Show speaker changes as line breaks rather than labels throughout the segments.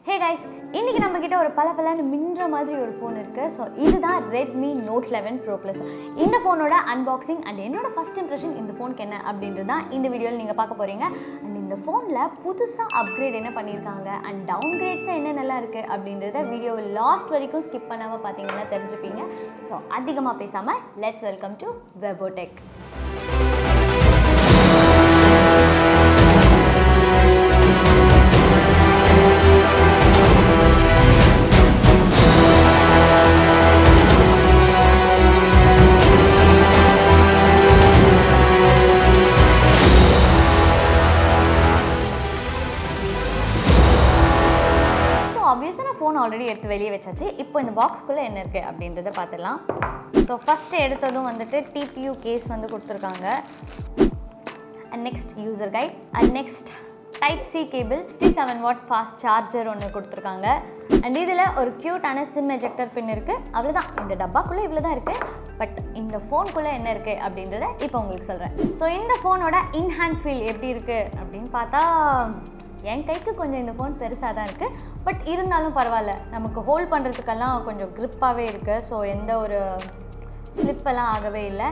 Hey guys, இன்னைக்கு நம்ம கிட்ட ஒரு பலபலன்னு மின்ற மாதிரி ஒரு ஃபோன் இருக்கு. ஸோ இதுதான் Redmi Note 11 Pro Plus. இந்த ஃபோனோட அன்பாக்சிங் அண்ட் என்னோட ஃபர்ஸ்ட் இம்ப்ரெஷன் இந்த ஃபோனுக்கு என்ன அப்படின்றது தான் இந்த வீடியோவில் நீங்கள் பார்க்க போகிறீங்க. அண்ட் இந்த ஃபோனில் புதுசாக அப்கிரேட் என்ன பண்ணியிருக்காங்க அண்ட் டவுன்கிரேட்ஸாக என்ன நல்லா இருக்குது அப்படின்றத வீடியோவில் லாஸ்ட் வரைக்கும் ஸ்கிப் பண்ணாமல் பார்த்தீங்கன்னா தெரிஞ்சுப்பீங்க. ஸோ அதிகமாக பேசாமல் let's welcome to WEBO Tech. ஆப்வியஸாக நான் ஃபோன் ஆல்ரெடி எடுத்து வெளியே வச்சாச்சு. இப்போ இந்த பாக்ஸ்குள்ளே என்ன இருக்குது அப்படின்றத பார்த்துடலாம். ஸோ ஃபஸ்ட்டு எடுத்ததும் வந்துட்டு டிபியூ கேஸ் வந்து கொடுத்துருக்காங்க. And next user guide and next type C cable 67 watt fast charger ஒன்று கொடுத்துருக்காங்க. அண்ட் இதில் ஒரு க்யூட்டான சிம் எஜெக்டர் பின் இருக்குது. அவ்வளோதான், இந்த டப்பாக்குள்ளே இவ்வளோ தான் இருக்குது. பட் இந்த ஃபோனுக்குள்ளே என்ன இருக்குது அப்படின்றத இப்போ உங்களுக்கு சொல்கிறேன். ஸோ இந்த ஃபோனோட இன்ஹேண்ட் ஃபீல் எப்படி இருக்குது அப்படின்னு பார்த்தா என் கைக்கு கொஞ்சம் இந்த ஃபோன் பெருசாக தான் இருக்குது. பட் இருந்தாலும் பரவாயில்ல, நமக்கு ஹோல்ட் பண்ணுறதுக்கெல்லாம் கொஞ்சம் க்ரிப்பாகவே இருக்குது. ஸோ எந்த ஒரு ஸ்லிப்பெல்லாம் ஆகவே இல்லை.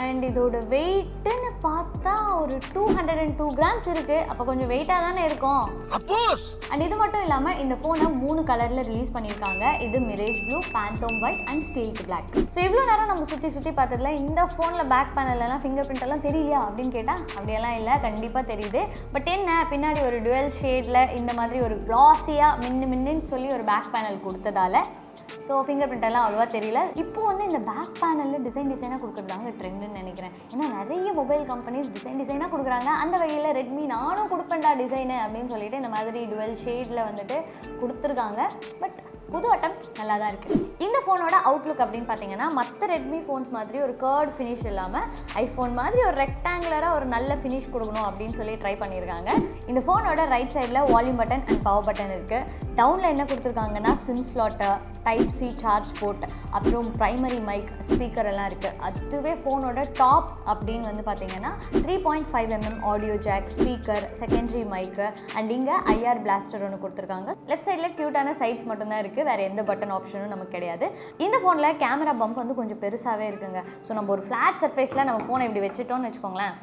அண்ட் இதோட வெயிட்டுன்னு பார்த்தா ஒரு 202 கிராம்ஸ் இருக்குது. அப்போ கொஞ்சம் வெயிட்டாக தானே இருக்கும். அண்ட் இது மட்டும் இல்லாமல் இந்த ஃபோனை 3 கலரில் ரிலீஸ் பண்ணியிருக்காங்க. இது mirage blue, phantom white and steel black. So இவ்வளோ நேரம் நம்ம சுற்றி பார்த்ததுல இந்த ஃபோனில் பேக் பேனல்லாம் ஃபிங்கர் பிரிண்ட் எல்லாம் தெரியலையா அப்படின்னு கேட்டால் அப்படியெல்லாம் இல்லை, கண்டிப்பாக தெரியுது. பட் என்ன, பின்னாடி ஒரு டுவெல் ஷேடில் இந்த மாதிரி ஒரு க்ளாஸியாக மின்னு சொல்லி ஒரு பேக் பேனல் கொடுத்ததால ஸோ ஃபிங்கர் பிரிண்ட் எல்லாம் அவ்வளோவா தெரியல. இப்போது வந்து இந்த பேக் பேனலில் டிசைனாக கொடுக்குறதாங்க ட்ரெண்டுன்னு நினைக்கிறேன். ஏன்னா நிறைய மொபைல் கம்பெனிஸ் டிசைனாக கொடுக்குறாங்க. அந்த வகையில் ரெட்மி நானும் கொடுப்பேன்டா டிசைனு அப்படின்னு சொல்லிட்டு இந்த மாதிரி டுவெல் ஷேடில் வந்துட்டு கொடுத்துருக்காங்க. பட் புது அட்டம் நல்லா தான் இருக்குது. இந்த ஃபோனோட அவுட்லுக் அப்படின்னு பார்த்தீங்கன்னா மற்ற ரெட்மி ஃபோன்ஸ் மாதிரி ஒரு கர்ட் ஃபினிஷ் இல்லாமல் ஐஃபோன் மாதிரி ஒரு ரெக்டாங்குலராக ஒரு நல்ல ஃபினிஷ் கொடுக்கணும் அப்படின்னு சொல்லி ட்ரை பண்ணியிருக்காங்க. இந்த ஃபோனோட ரைட் சைடில் volume button and power button இருக்குது. டவுனில் என்ன கொடுத்துருக்காங்கன்னா sim slot, type C charge port, அப்புறம் ப்ரைமரி மைக், ஸ்பீக்கர் எல்லாம் இருக்குது. அதுவே ஃபோனோட டாப் அப்படின்னு வந்து பார்த்தீங்கன்னா 3.5 mm audio jack, speaker, secondary mic and இங்கே ஐஆர் பிளாஸ்டர் ஒன்று கொடுத்துருக்காங்க. லெஃப்ட் சைடில் க்யூட்டான சைட்ஸ் மட்டும்தான் இருக்குது, வேறு எந்த பட்டன் ஆப்ஷனும் நமக்கு கிடையாது. இந்த ஃபோனில் கேமரா பம்ப் வந்து கொஞ்சம் பெருசாகவே இருக்குங்க. ஸோ நம்ம ஒரு ஃப்ளாட் சர்ஃபேஸில் நம்ம ஃபோனை இப்படி வச்சுட்டோம்னு வச்சுக்கோங்களேன்,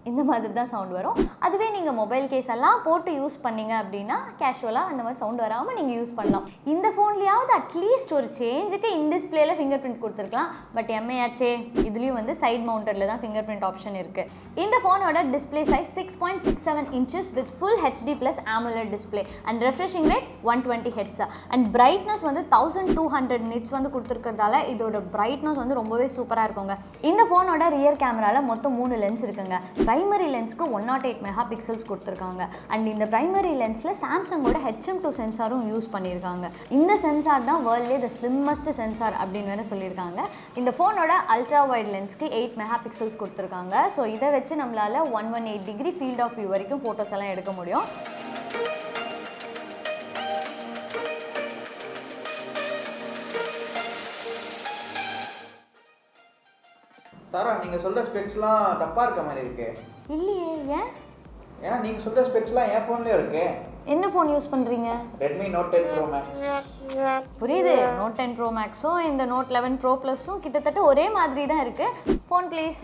இந்த மாதிரி தான் சவுண்ட் வரும். அதுவே நீங்கள் மொபைல் கேஸ் எல்லாம் போட்டு யூஸ் பண்ணிங்க அப்படின்னா கேஷுவலாக அந்த மாதிரி சவுண்ட் வராமல் நீங்கள் யூஸ் பண்ணலாம். இந்த ஃபோன்லேயாவது அட்லீஸ்ட் ஒரு சேஞ்சுக்கு இன்டிஸ்பிளேல ஃபிங்கர் பிரிண்ட் கொடுத்துருக்கலாம். பட் எம்ஐயாச்சே, இதுலேயும் வந்து சைட் மவுண்டரில் தான் ஃபிங்கர் பிரிண்ட் ஆப்ஷன் இருக்குது. இந்த ஃபோனோட display size 6.67 inches with full HD+ AMOLED display and refreshing rate 120 Hz and brightness வந்து 1200 nits வந்து கொடுத்துருக்கிறதால இதோட பிரைட்னஸ் வந்து ரொம்பவே சூப்பராக இருக்குங்க. இந்த ஃபோனோட ரியர் கேமராவில் மொத்தம் 3 லென்ஸ் இருக்குங்க. பிரைமரி லென்ஸ்க்கு 108 மெகாபிக்சல்ஸ் கொடுத்துருக்காங்க. அண்ட் இந்த பிரைமரி லென்ஸில் சாம்சங்கோட HM2 சென்சாரும் யூஸ் பண்ணியிருக்காங்க. இந்த சென்சார் தான் வேர்ல்ட்லேயே த ஸ்லிம்மஸ்ட் சென்சார் அப்படின்னு வேறு சொல்லியிருக்காங்க. இந்த ஃபோனோட அல்ட்ரா வைட் லென்ஸ்க்கு 8 மெகாபிக்சல்ஸ் கொடுத்துருக்காங்க. ஸோ இதை வச்சு நம்மளால் 118 டிகிரி ஃபீல்ட் ஆஃப் வியூ வரைக்கும் ஃபோட்டோஸ் எல்லாம் எடுக்க முடியும்.
தாரா, நீங்க சொல்ற ஸ்பெக்ஸ்லாம் தப்பா இருக்க மாதிரி இருக்கு.
இல்லையே, ஏன்?
ஏன்னா நீங்க சொல்ற ஸ்பெக்ஸ்லாம் என் ஃபோன்லயே இருக்கு.
என்ன ஃபோன் யூஸ் பண்ணுறீங்க?
Redmi Note 10 Pro Max.
புரியுது, Note 10 Pro Maxும் இந்த Note 11 Pro Plusம் கிட்டத்தட்ட ஒரே மாதிரி தான் இருக்குது. Phone please.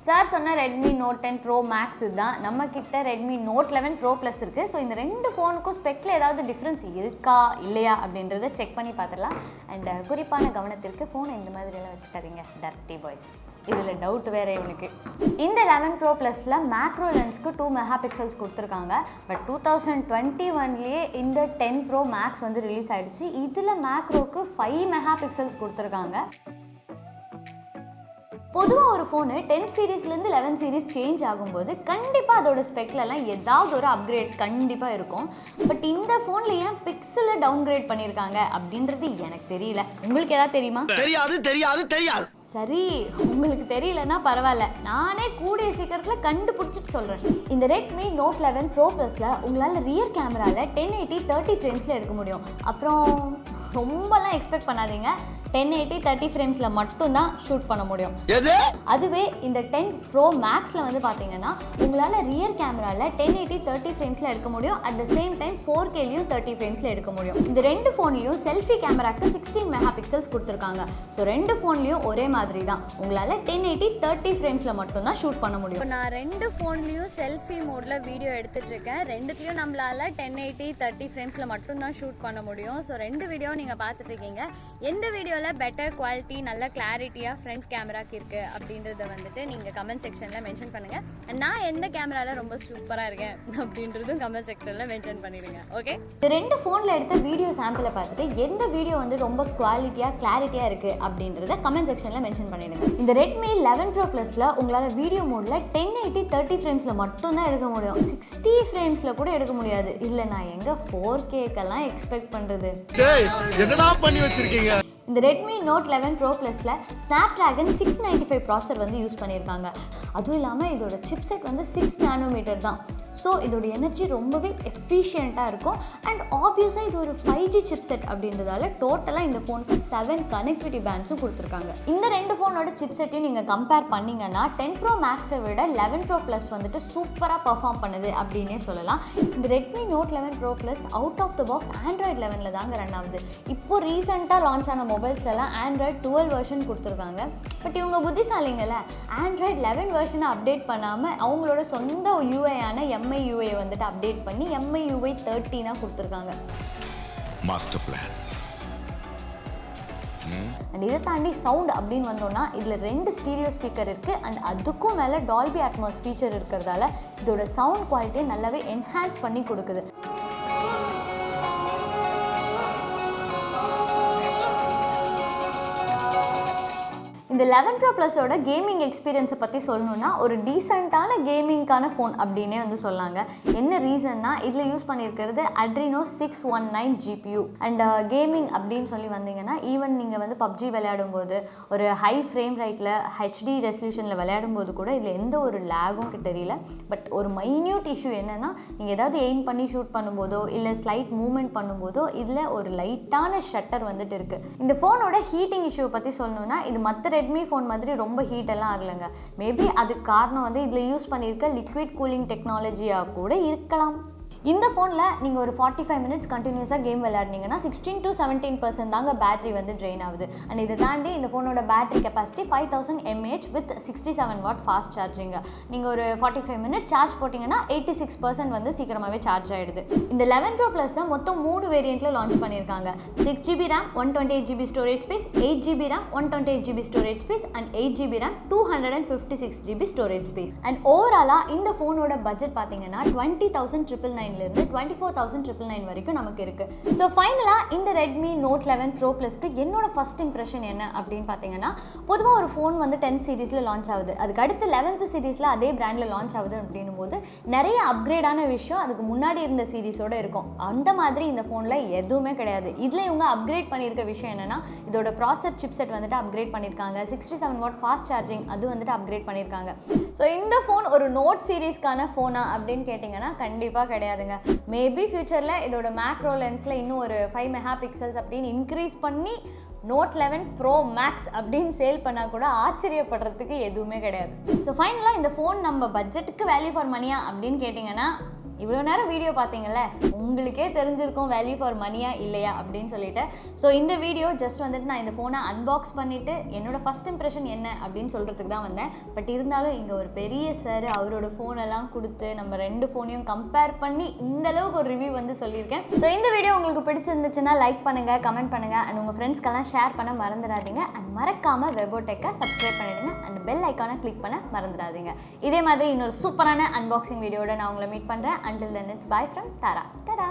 சார் சொன்ன Redmi Note 10 Pro Max இதுதான். நம்மக்கிட்ட Redmi Note 11 Pro Plus இருக்குது. ஸோ இந்த ரெண்டு ஃபோனுக்கும் ஸ்பெக்கில் ஏதாவது டிஃப்ரென்ஸ் இருக்கா இல்லையா அப்படின்றத செக் பண்ணி பார்த்துடலாம். அண்ட் குறிப்பான கவனத்திற்கு ஃபோனை இந்த மாதிரியெல்லாம் வச்சுக்காதீங்க, டர்ட்டி பாய்ஸ். இதில் டவுட் வேறு இவனுக்கு. இந்த 11 Pro Plusல மேக்ரோ லென்ஸ்க்கு 2 மெகாபிக்சல்ஸ் கொடுத்துருக்காங்க. பட் 2021லேயே இந்த 10 Pro Max வந்து ரிலீஸ் ஆகிடுச்சு. இதில் மேக்ரோக்கு 5 மெகாபிக்சல்ஸ் கொடுத்துருக்காங்க. பொதுவாக ஒரு ஃபோனு 10 சீரீஸ்லேருந்து 11 சீரீஸ் சேஞ்ச் ஆகும்போது கண்டிப்பாக அதோட ஸ்பெக்லலாம் ஏதாவது ஒரு அப்கிரேட் கண்டிப்பாக இருக்கும். பட் இந்த ஃபோனில் ஏன் பிக்சலை டவுன்கிரேட் பண்ணியிருக்காங்க அப்படின்றது எனக்கு தெரியல. உங்களுக்கு ஏதாவது தெரியுமா? தெரியாது. சரி, உங்களுக்கு தெரியலன்னா பரவாயில்ல, நானே கூடிய சீக்கிரத்தில் கண்டுபிடிச்சிட்டு சொல்கிறேன். இந்த Redmi Note 11 Pro Plusல உங்களால் ரியர் கேமராவில் 1080 30 ஃப்ரேம்ஸில் எடுக்க முடியும். அப்புறம் ரொம்பலாம் எக்ஸ்பெக்ட் பண்ணாதீங்க, 1080 30 ஃப்ரேம்ஸில் மட்டும்தான் ஷூட் பண்ண முடியும். அதுவே இந்த 10 Pro Maxல வந்து பார்த்தீங்கன்னா உங்களால் ரியர் கேமராவில் 1080 30 ஃப்ரேம்ஸில் எடுக்க முடியும். அட் த சேம் டைம் 4Kலையும் 30 ஃப்ரேம்ஸில் எடுக்க முடியும். இந்த ரெண்டு ஃபோன்லையும் செல்ஃபி கேமராக்கு 16 மெகா பிக்சல்ஸ் கொடுத்துருக்காங்க. ஸோ ரெண்டு ஃபோன்லையும் ஒரே மாதிரி தான் உங்களால் 1080 30 ஃப்ரேம்ஸில் மட்டும்தான் ஷூட் பண்ண முடியும். இப்போ நான் ரெண்டு ஃபோன்லையும் செல்ஃபி மோடில் வீடியோ எடுத்துகிட்டு இருக்கேன். ரெண்டுத்துலையும் நம்மளால் 1080 30 ஃப்ரேம்ஸில் மட்டும்தான் ஷூட் பண்ண முடியும். ஸோ ரெண்டு வீடியோ நீங்கள் பார்த்துட்டு இருக்கீங்க. எந்த வீடியோவில் பெட்டர் குவாலிட்டி நல்ல கிளாரிட்டியாக ஃப்ரண்ட் கேமராக்கு இருக்குது அப்படின்றத வந்துட்டு நீங்கள் கமெண்ட் செக்ஷனில் மென்ஷன் பண்ணுங்கள். நான் எந்த கேமராவில் ரொம்ப சூப்பராக இருக்கேன் அப்படின்றதும் கமெண்ட் செக்ஷனில் மென்ஷன் பண்ணிடுங்க. ஓகே, இந்த ரெண்டு ஃபோனில் எடுத்த வீடியோ சாம்பிளை பார்த்துட்டு எந்த வீடியோ வந்து ரொம்ப குவாலிட்டியாக கிளாரிட்டியாக இருக்குது அப்படின்றத கமெண்ட் செக்ஷனில் மென்ஷன் பண்ணிடுங்க. இந்த Redmi 11 Pro Plusல உங்களால் வீடியோ மோடில் 1080 30 ஃப்ரேம்ஸில் மட்டும்தான் எடுக்க முடியும். 60 ஃப்ரேம்ஸில் கூட எடுக்க முடியாது. இல்லை நான் எங்கே 4Kக்கெல்லாம் எக்ஸ்பெக்ட் பண்ணுறது?
என்னடா பண்ணி வச்சிருக்கீங்க?
இந்த Redmi Note 11 Pro Plusல Snapdragon 695 ப்ராசர் வந்து யூஸ் பண்ணியிருக்காங்க. அதுவும் இல்லாமல் இதோட சிப்செட் வந்து 6 nm தான். ஸோ இதோட எனர்ஜி ரொம்பவே எஃபிஷியண்ட்டாக இருக்கும். அண்ட் ஆப்வியஸாக இது ஒரு 5G சிப்செட் அப்படின்றதால டோட்டலாக இந்த ஃபோனுக்கு 7 கனெக்டிவிட்டி பேண்ட்ஸும் கொடுத்துருக்காங்க. இந்த ரெண்டு ஃபோனோட சிப்செட்டையும் நீங்கள் கம்பேர் பண்ணிங்கன்னா 10 Pro Maxை விட 11 Pro Plus வந்துட்டு சூப்பராக பர்ஃபார்ம் பண்ணுது அப்படின்னே சொல்லலாம். இந்த Redmi Note 11 Pro Plus out of the box Android 11 தாங்க ரன் ஆகுது. இப்போ ரீசெண்டாக லான்ச் ஆன மொபைல்ஸ் எல்லாம் Android 12 வெர்ஷன் கொடுத்துருக்காங்க. பட் இவங்க புத்திசாலிங்கள Android 11 வெர்ஷனை அப்டேட் பண்ணாமல் அவங்களோட சொந்த UIயான MIUI வந்துட்டு அப்டேட் பண்ணி MIUI 13 கொடுத்துருக்காங்க.
Master plan.
அண்ட் இதை தாண்டி சவுண்ட் அப்படின்னு வந்தோம்னா இதில் 2 ஸ்டீரியோ ஸ்பீக்கர் இருக்குது. அண்ட் அதுக்கும் மேலே டால்பி அட்மாஸ் ஃபீச்சர் இருக்கிறதால இதோட சவுண்ட் குவாலிட்டியை நல்லாவே என்ஹான்ஸ் பண்ணி கொடுக்குது. இந்த 11 Pro Plusோட கேமிங் எக்ஸ்பீரியன்ஸை பற்றி சொல்லணுன்னா ஒரு டீசெண்டான கேமிங்கான ஃபோன் அப்படின்னே வந்து சொல்லாங்க. என்ன ரீசன்னா இதில் யூஸ் பண்ணியிருக்கிறது Adreno 619 GPU. அண்ட் கேமிங் அப்படின்னு சொல்லி வந்தீங்கன்னா ஈவன் நீங்கள் வந்து PUBG விளையாடும் போது ஒரு ஹை ஃப்ரேம் ரேட்டில் HD ரெசல்யூஷனில் விளையாடும் போது கூட இதில் எந்த ஒரு லேகும் தெரியல. பட் ஒரு மைன்யூட் இஷ்யூ என்னென்னா நீங்கள் ஏதாவது எய்ம் பண்ணி ஷூட் பண்ணும்போதோ இல்லை ஸ்லைட் மூவ்மெண்ட் பண்ணும்போதோ இதில் ஒரு லைட்டான ஷட்டர் வந்துட்டு இருக்குது. இந்த ஃபோனோட ஹீட்டிங் இஷ்யூ பற்றி சொல்லணுன்னா இது மற்ற Redmi ஃபோன் மாதிரி ரொம்ப ஹீட் எல்லாம் ஆகலைங்க. மேபி அதுக்கு காரணம் வந்து இதில் யூஸ் பண்ணியிருக்க லிக்விட் கூலிங் டெக்னாலஜியாக கூட இருக்கலாம். இந்த ஃபோனில் நீங்கள் ஒரு 45 மினிட்ஸ் கண்டினியூஸாக கேம் விளையாடினீங்கன்னா 16 to 17% தாங்க பேட்டரி வந்து ட்ரெயின் ஆகுது. அண்ட் இதை தாண்டி இந்த ஃபோனோட battery capacity 5000 mAh with 67 watt fast charging. நீங்கள் ஒரு 45 மினிட் சார்ஜ் போட்டிங்கன்னா 86% வந்து சீக்கிரமாகவே சார்ஜ் ஆகிடுது. இந்த 11 Pro Plus தான் மொத்தம் 3 வேரியண்ட்டில் லான்ச் பண்ணியிருக்காங்க. 6GB RAM 128GB storage space, 8GB RAM 128GB storage space and 8GB RAM 256GB storage space. And ஓவராலாக இந்த ஃபோனோட பட்ஜெட் பார்த்தீங்கன்னா 20,999 இருந்து 24,999 வரைக்கும் நமக்கு இருக்கு. ஸோ ஃபைனலாக இந்த Redmi Note 11 Pro Plusக்கு என்னோட ஃபர்ஸ்ட் இம்ப்ரெஷன் என்ன அப்படின்னு பார்த்தீங்கன்னா பொதுவாக ஒரு ஃபோன் வந்து 10 சீரீஸில் லான்ச் ஆகுது, அதுக்கு அடுத்து 11th சீரீஸில் அதே பிராண்டில் லான்ச் ஆகுது அப்படின்னும் போது நிறைய அப்கிரேடான விஷயம் அதுக்கு முன்னாடி இருந்த சீரீஸோடு இருக்கும். அந்த மாதிரி இந்த ஃபோனில் எதுவுமே கிடையாது. இதில் இவங்க அப்கிரேட் பண்ணியிருக்க விஷயம் என்னென்னா இதோட ப்ராசர் சிப்செட் வந்துட்டு அப்கிரேட் பண்ணியிருக்காங்க. 67 வாட் ஃபாஸ்ட் சார்ஜிங் அது வந்துட்டு அப்கிரேட் பண்ணியிருக்காங்க. ஸோ இந்த ஃபோன் ஒரு நோட் சீரீஸ்க்கான ஃபோனா அப்படின்னு கேட்டிங்கன்னா கண்டிப்பாக கிடையாது. மேபி ஃபியூச்சரில் இதோட மேக்ரோ லென்ஸில் இன்னும் ஒரு 5 மெகா பிக்சல்ஸ் அப்படின்னு இன்க்ரீஸ் பண்ணி Note 11 Pro Max அப்படின்னு சேல் பண்ணால் கூட ஆச்சரியப்படுறதுக்கு எதுவுமே கிடையாது. ஸோ ஃபைனலாக இந்த ஃபோன் நம்ம பட்ஜெட்டுக்கு வேல்யூ ஃபார் மணியா அப்படின்னு கேட்டிங்கன்னா இவ்வளோ நேரம் வீடியோ பார்த்தீங்கல்ல உங்களுக்கே தெரிஞ்சிருக்கும் வேல்யூ ஃபார் மணியா இல்லையா அப்படின்னு சொல்லிட்டு. ஸோ இந்த வீடியோ ஜஸ்ட் வந்துட்டு நான் இந்த ஃபோனை அன்பாக்ஸ் பண்ணிவிட்டு என்னோட ஃபஸ்ட் இம்ப்ரெஷன் என்ன அப்படின்னு சொல்கிறதுக்கு தான் வந்தேன். பட் இருந்தாலும் இங்கே ஒரு பெரிய சார் அவரோட ஃபோனெல்லாம் கொடுத்து நம்ம ரெண்டு ஃபோனையும் கம்பேர் பண்ணி இந்த அளவுக்கு ஒரு ரிவ்யூ வந்து சொல்லியிருக்கேன். ஸோ இந்த வீடியோ உங்களுக்கு பிடிச்சிருந்துச்சுன்னா லைக் பண்ணுங்கள், கமெண்ட் பண்ணுங்கள் அண்ட் உங்கள் ஃப்ரெண்ட்ஸ்க்கெல்லாம் ஷேர் பண்ண மறந்துடாதீங்க. அண்ட் மறக்காமல் வெபோ டெக்கை சப்ஸ்கிரைப் பண்ணிடுங்க அண்ட் பெல் ஐக்கானை கிளிக் பண்ண மறந்துடாதீங்க. இதே மாதிரி இன்னொரு சூப்பரான அன்பாக்சிங் வீடியோட நான் உங்களை மீட் பண்ணுறேன். Until then, it's bye from Tara. Ta-da!